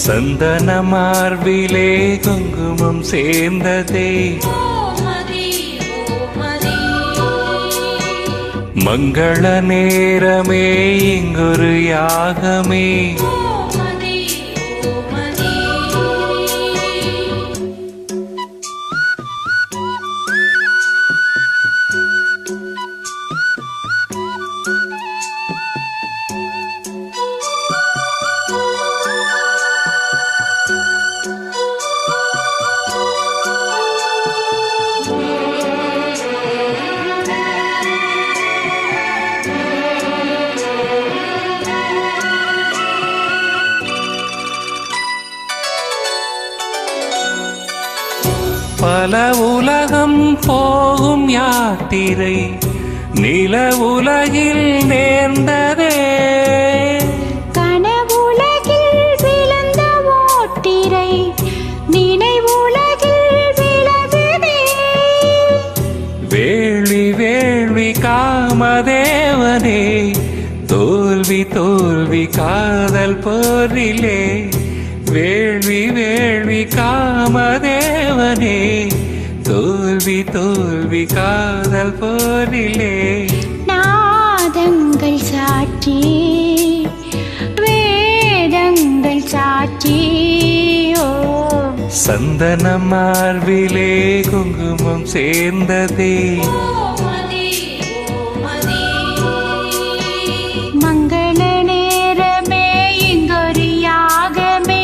சந்தன மார்பிலே குங்குமம் சேர்ந்ததே மங்கள நேரமே இங்கொரு யாகமே பல உலகம் போகும் யாத்திரை நில உலகில் நேர்ந்ததே கனவுலகில் விழுந்த ஓட்டிரை நினைவுலகில் விலகுதே வேள்வி வேள்வி காமதேவனே தோல்வி தோல்வி காதல் போரிலே வேள்வி வேள்வி காமதேவனே தோல்வி தோல்வி காதல் போரிலே நாதங்கள் சாட்சி வேதங்கள் சாட்சி சந்தன மார்பிலே குங்குமம் சேர்ந்ததே மங்கள நேரமே இங்கொரு யாகமே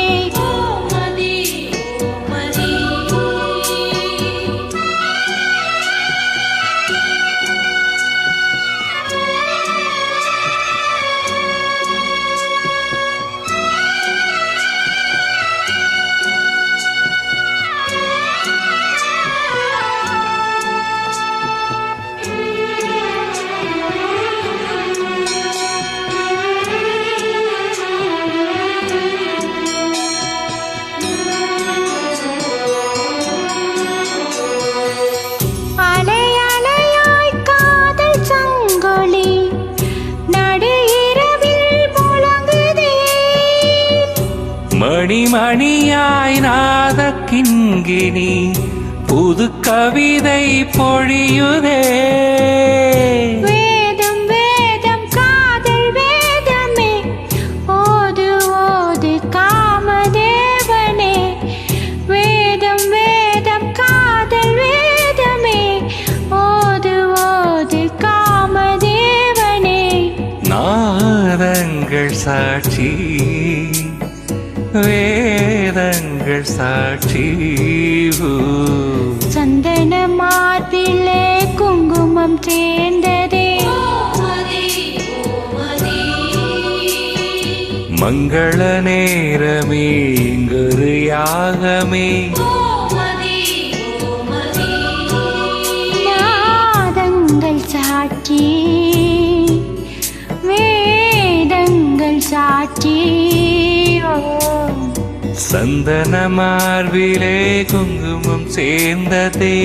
மணிமணியாய் நாத கிண்கிணி புது கவிதை பொழியுதே வேதம் வேதம் காதல் வேதமே ஓது ஓது காமதேவனே வேதம் வேதம் காதல் வேதமே ஓது ஓது காமதேவனே நாதங்கள் சாட்சி வேதங்கள் சாட்சி சந்தன மார்பிலே குங்குமம் சேர்ந்ததே மங்கள நேரமே இங்கொரு யாகமே நாதங்கள் சாட்சி வேதங்கள் சாட்சி சந்தன மார்பிலே குங்குமம் சேர்ந்ததே